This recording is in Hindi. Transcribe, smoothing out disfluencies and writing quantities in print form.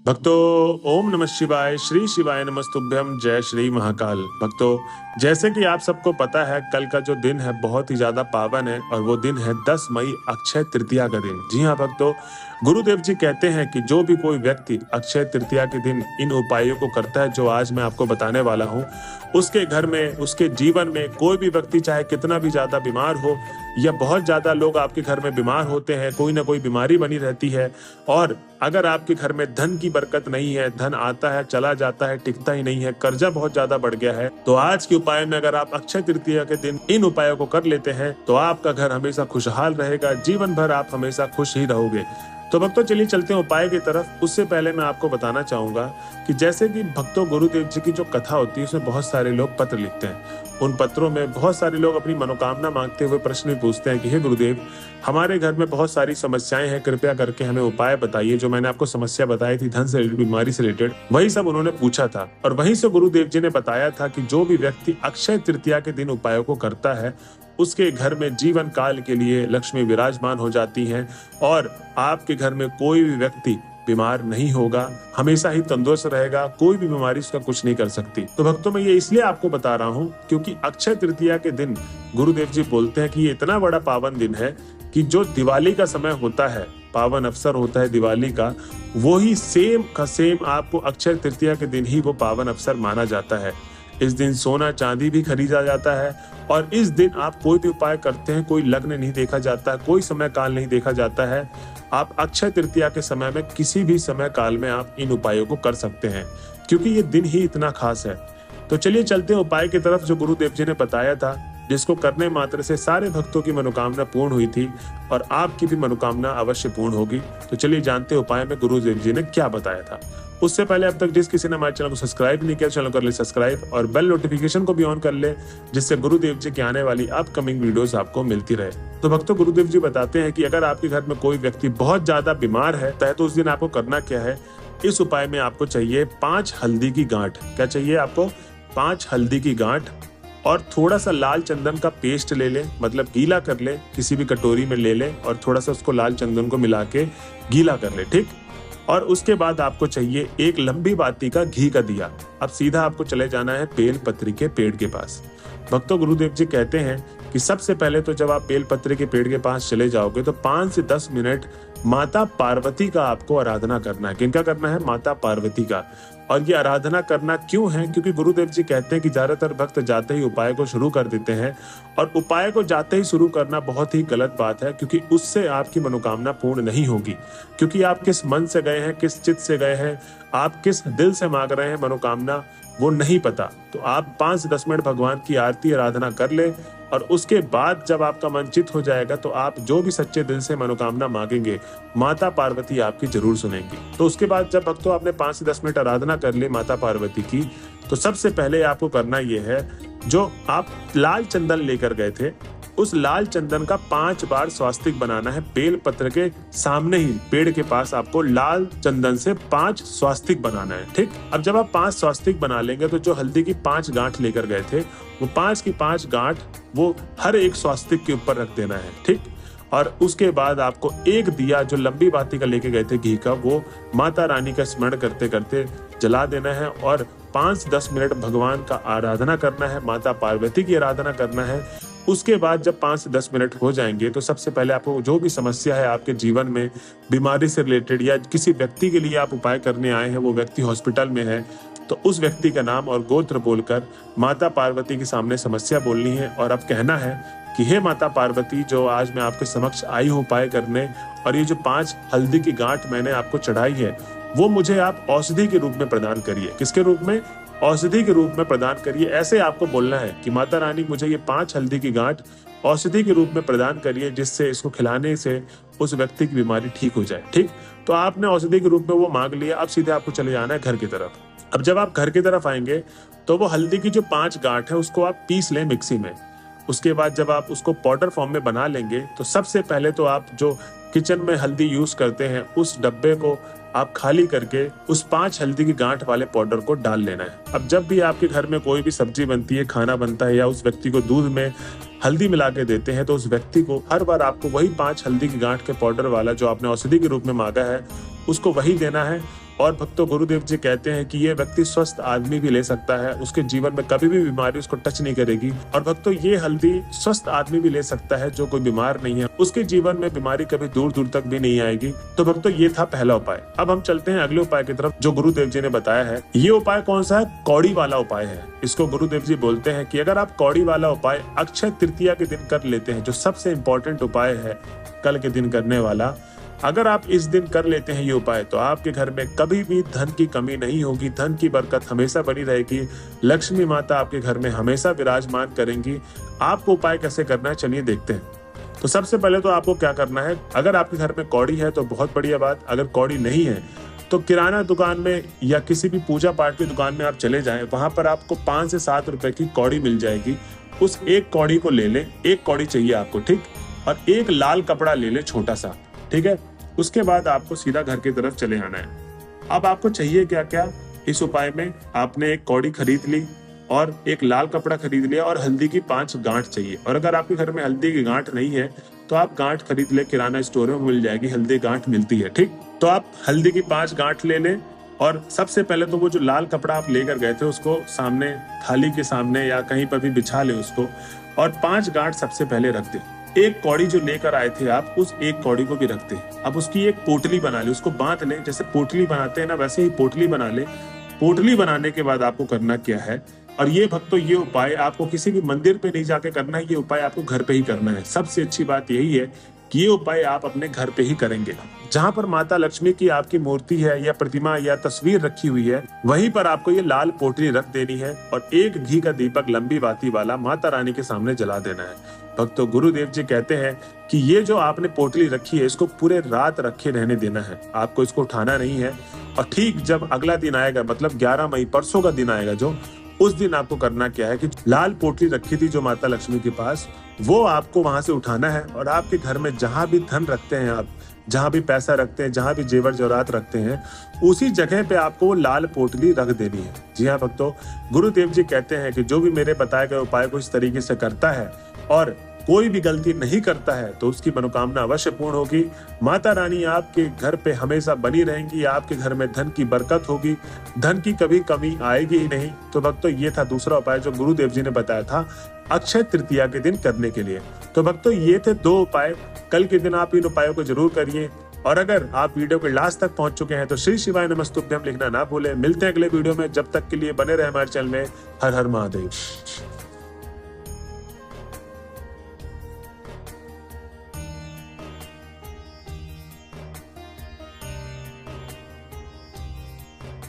भक्तों, ओम नमः शिवाय, श्री शिवाय नमस्तुभ्यम, जय श्री महाकाल। भक्तों, जैसे कि आप सबको पता है, कल का जो दिन है बहुत ही ज्यादा पावन है और वो दिन है 10 मई अक्षय तृतीया का दिन। जी हाँ भक्तों, गुरुदेव जी कहते हैं कि जो भी कोई व्यक्ति अक्षय तृतीया के दिन इन उपायों को करता है जो आज मैं आपको बताने वाला हूँ, उसके घर में, उसके जीवन में कोई भी व्यक्ति चाहे कितना भी ज्यादा बीमार हो या बहुत ज्यादा लोग आपके घर में बीमार होते हैं, कोई ना कोई बीमारी बनी रहती है, और अगर आपके घर में धन की बरकत नहीं है, धन आता है चला जाता है, टिकता ही नहीं है, कर्जा बहुत ज्यादा बढ़ गया है, तो आज के उपाय में अगर आप अक्षय तृतीया के दिन इन उपायों को कर लेते हैं तो आपका घर हमेशा खुशहाल रहेगा, जीवन भर आप हमेशा खुश ही रहोगे। तो भक्तों, चलिए चलते हैं उपाय की तरफ। उससे पहले मैं आपको बताना चाहूंगा कि जैसे कि भक्तों, गुरुदेव जी की जो कथा होती है उसमें बहुत सारे लोग पत्र लिखते हैं। उन पत्रों में बहुत सारे लोग अपनी मनोकामना मांगते हुए प्रश्न भी पूछते हैं कि हे गुरुदेव, हमारे घर में बहुत सारी समस्याएं हैं, कृपया करके हमें उपाय बताइए। जो मैंने आपको समस्या बताई थी धन से रिलेटेड, बीमारी से रिलेटेड, वही सब उन्होंने पूछा था। और वहीं से गुरुदेव जी ने बताया था कि जो भी व्यक्ति अक्षय तृतीया के दिन उपायों को करता है उसके घर में जीवन काल के लिए लक्ष्मी विराजमान हो जाती हैं और आपके घर में कोई भी व्यक्ति बीमार नहीं होगा, हमेशा ही तंदुरुस्त रहेगा, कोई भी बीमारी उसका कुछ नहीं कर सकती। तो भक्तों, मैं ये इसलिए आपको बता रहा हूँ क्योंकि अक्षय तृतीया के दिन गुरुदेव जी बोलते हैं कि ये इतना बड़ा पावन दिन है कि जो दिवाली का समय होता है, पावन अवसर होता है दिवाली का, वो ही सेम का सेम आपको अक्षय तृतीया के दिन ही वो पावन अवसर माना जाता है। इस दिन सोना चांदी भी खरीदा जाता है और इस दिन आप कोई भी उपाय करते हैं, कोई लग्न नहीं देखा जाता, कोई समय काल नहीं देखा जाता है। आप अक्षय तृतीया के समय में किसी भी समय काल में आप इन उपायों को कर सकते हैं क्योंकि ये दिन ही इतना खास है। तो चलिए चलते हैं उपाय की तरफ जो गुरुदेव जी ने बताया था, जिसको करने मात्र से सारे भक्तों की मनोकामना पूर्ण हुई थी और आपकी भी मनोकामना अवश्य पूर्ण होगी। तो चलिए जानते हैं उपाय में गुरुदेव जी ने क्या बताया था। उससे पहले अब तक जिस किसी ने हमारे चैनल को सब्सक्राइब नहीं किया, चैनल कर ले सब्सक्राइब और बेल नोटिफिकेशन को भी ऑन कर ले, जिससे गुरुदेव जी की आने वाली अपकमिंग वीडियोस आपको मिलती रहे। तो भक्तों, गुरुदेव जी बताते हैं कि अगर आपके घर में कोई व्यक्ति बहुत ज्यादा बीमार है तो उस दिन आपको करना क्या है। इस उपाय में आपको चाहिए 5 हल्दी की गांठ। क्या चाहिए आपको? 5 हल्दी की गांठ और थोड़ा सा लाल चंदन का पेस्ट ले लें, मतलब गीला कर ले, किसी भी कटोरी में ले लें और थोड़ा सा उसको लाल चंदन को मिला के गीला कर ले, ठीक। और उसके बाद आपको चाहिए एक लंबी बाती का घी का दिया। अब सीधा आपको चले जाना है बेलपत्री के पेड़ के पास। भक्तों, गुरुदेव जी कहते हैं कि सबसे पहले तो जब आप बेलपत्री के पेड़ के पास चले जाओगे तो 5 से 10 मिनट माता पार्वती का आपको आराधना करना है। किनका करना है? माता पार्वती का। और ये आराधना करना क्यों है? क्योंकि गुरुदेव जी कहते हैं कि ज्यादातर भक्त जाते ही उपाय को शुरू कर देते हैं और उपाय को जाते ही शुरू करना बहुत ही गलत बात है, क्योंकि उससे आपकी मनोकामना पूर्ण नहीं होगी। क्योंकि आप किस मन से गए हैं, किस चित्त से गए हैं, आप किस दिल से मांग रहे हैं मनोकामना, वो नहीं पता। तो आप 5 से 10 मिनट भगवान की आरती आराधना कर ले और उसके बाद जब आपका मन चित हो जाएगा तो आप जो भी सच्चे दिल से मनोकामना मांगेंगे, माता पार्वती आपकी जरूर सुनेंगी। तो उसके बाद जब भक्तों आपने 5 से 10 मिनट आराधना कर ली माता पार्वती की, तो सबसे पहले आपको करना यह है, जो आप लाल चंदन लेकर गए थे उस लाल चंदन का 5 बार स्वास्तिक बनाना है। बेल पत्र के सामने ही पेड़ के पास आपको लाल चंदन से 5 स्वास्तिक बनाना है, ठीक। अब जब आप 5 स्वास्तिक बना लेंगे तो जो हल्दी की 5 गांठ लेकर गए थे वो 5 की 5 गांठ वो हर एक स्वास्तिक के ऊपर रख देना है, ठीक। और उसके बाद आपको एक दिया जो लंबी बाती का लेके गए थे घी का, वो माता रानी का स्मरण करते करते जला देना है और 5 से 10 मिनट भगवान का आराधना करना है, माता पार्वती की आराधना करना है। उसके बाद जब 5 से 10 मिनट हो जाएंगे तो सबसे पहले आपको जो भी समस्या है आपके जीवन में, बीमारी से रिलेटेड या किसी व्यक्ति के लिए आप उपाय करने आए हैं, वो व्यक्ति हॉस्पिटल में है, तो उस व्यक्ति का नाम और गोत्र बोलकर माता पार्वती के सामने समस्या बोलनी है और अब कहना है कि हे माता पार्वती, जो आज मैं आपके समक्ष आई हूँ उपाय करने, और ये जो 5 हल्दी की गांठ मैंने आपको चढ़ाई है वो मुझे आप औषधि के रूप में प्रदान करिए। किसके रूप में? औषधि के रूप में प्रदान करिए। ऐसे आपको बोलना है कि माता रानी, मुझे ये 5 हल्दी की गांठ औषधि के रूप में प्रदान करिए, जिससे इसको खिलाने से उस व्यक्ति की बीमारी ठीक हो जाए, ठीक। तो आपने औषधि के रूप में वो मांग लिया। अब सीधे आपको चले जाना है घर की तरफ। अब जब आप घर की तरफ आएंगे तो वो हल्दी की जो 5 गांठ है उसको आप पीस लें मिक्सी में। उसके बाद जब आप उसको पाउडर फॉर्म में बना लेंगे तो सबसे पहले तो आप जो किचन में हल्दी यूज करते हैं उस डब्बे को आप खाली करके उस 5 हल्दी की गांठ वाले पाउडर को डाल लेना है। अब जब भी आपके घर में कोई भी सब्जी बनती है, खाना बनता है, या उस व्यक्ति को दूध में हल्दी मिला के देते हैं, तो उस व्यक्ति को हर बार आपको वही 5 हल्दी की गांठ के पाउडर वाला जो आपने औषधि के रूप में मांगा है उसको वही देना है और भक्तों गुरुदेव जी कहते हैं कि ये व्यक्ति स्वस्थ आदमी भी ले सकता है, उसके जीवन में कभी भी बीमारी उसको टच नहीं करेगी। और भक्तों ये हल्दी स्वस्थ आदमी भी ले सकता है जो कोई बीमार नहीं है, उसके जीवन में बीमारी कभी दूर दूर तक भी नहीं आएगी। तो भक्तों ये था पहला उपाय। अब हम चलते हैं अगले उपाय की तरफ जो गुरुदेव जी ने बताया है। ये उपाय कौन सा है? कौड़ी वाला उपाय है। इसको गुरुदेव जी बोलते हैं कि अगर आप कौड़ी वाला उपाय अक्षय तृतीया के दिन कर लेते हैं, जो सबसे इंपॉर्टेंट उपाय है कल के दिन करने वाला, अगर आप इस दिन कर लेते हैं ये उपाय, तो आपके घर में कभी भी धन की कमी नहीं होगी, धन की बरकत हमेशा बनी रहेगी, लक्ष्मी माता आपके घर में हमेशा विराजमान करेंगी। आपको उपाय कैसे करना है चलिए देखते हैं। तो सबसे पहले तो आपको क्या करना है, अगर आपके घर में कौड़ी है तो बहुत बढ़िया बात, अगर कौड़ी नहीं है तो किराना दुकान में या किसी भी पूजा पाठ की दुकान में आप चले जाएं, वहां पर आपको 5 से 7 रुपए की कौड़ी मिल जाएगी। उस एक कौड़ी को ले लें, एक कौड़ी चाहिए आपको, ठीक, और एक लाल कपड़ा ले लें छोटा सा, ठीक है। उसके बाद आपको सीधा घर की तरफ चले आना है। अब आपको चाहिए क्या क्या इस उपाय में, आपने एक कौड़ी खरीद ली और एक लाल कपड़ा खरीद लिया और हल्दी की 5 गांठ चाहिए। और अगर आपके घर में हल्दी की गांठ नहीं है तो आप गांठ खरीद ले, किराना स्टोर में मिल जाएगी, हल्दी गांठ मिलती है, ठीक। तो आप हल्दी की 5 गांठ ले लें और सबसे पहले तो वो जो लाल कपड़ा आप लेकर गए थे उसको सामने, थाली के सामने या कहीं पर भी बिछा ले उसको, और 5 गांठ सबसे पहले रख दे। एक कौड़ी जो लेकर आए थे आप, उस एक कौड़ी को भी रख दे। अब उसकी एक पोटली बना ले, उसको बांध ले, जैसे पोटली बनाते हैं ना वैसे ही पोटली बना ले। पोटली बनाने के बाद आपको करना क्या है, और ये भक्तों ये उपाय आपको किसी भी मंदिर पे नहीं जाके करना है, ये उपाय आपको घर पे ही करना है। सबसे अच्छी बात यही है कि ये उपाय आप अपने घर पे ही करेंगे। जहाँ पर माता लक्ष्मी की आपकी मूर्ति है या प्रतिमा या तस्वीर रखी हुई है, वहीं पर आपको ये लाल पोटली रख देनी है और एक घी का दीपक लंबी बाती वाला माता रानी के सामने जला देना है। भक्तों गुरुदेव जी कहते हैं कि ये जो आपने पोटली रखी है इसको पूरे रात रखे रहने देना है, आपको इसको उठाना नहीं है। और ठीक जब अगला दिन आएगा, मतलब 11 मई परसों का दिन आएगा जो, उस दिन आपको करना क्या है कि लाल पोटली रखी थी जो माता लक्ष्मी के पास, वो आपको वहां से उठाना है और आपके घर में जहां भी धन रखते हैं आप, जहां भी पैसा रखते हैं, जहां भी जेवर जेवरात रखते हैं, उसी जगह पे आपको वो लाल पोटली रख देनी है। जी हाँ भक्तों, गुरुदेव जी कहते हैं कि जो भी मेरे बताए गए उपाय को इस तरीके से करता है और कोई भी गलती नहीं करता है तो उसकी मनोकामना अवश्य पूर्ण होगी। माता रानी आपके घर पे हमेशा बनी रहेंगी, आपके घर में धन की बरकत होगी, धन की कभी कमी आएगी ही नहीं। तो भक्तों ये था दूसरा उपाय जो गुरुदेव जी ने बताया था अक्षय तृतीया के दिन करने के लिए। तो भक्तों ये थे 2 उपाय, कल के दिन आप इन उपायों को जरूर करिए। और अगर आप वीडियो के लास्ट तक पहुंच चुके हैं तो श्री शिवाय नमस्तुभ्यम लिखना ना भूलें। मिलते हैं अगले वीडियो में, जब तक के लिए बने रहे हमारे चैनल में। हर हर महादेव।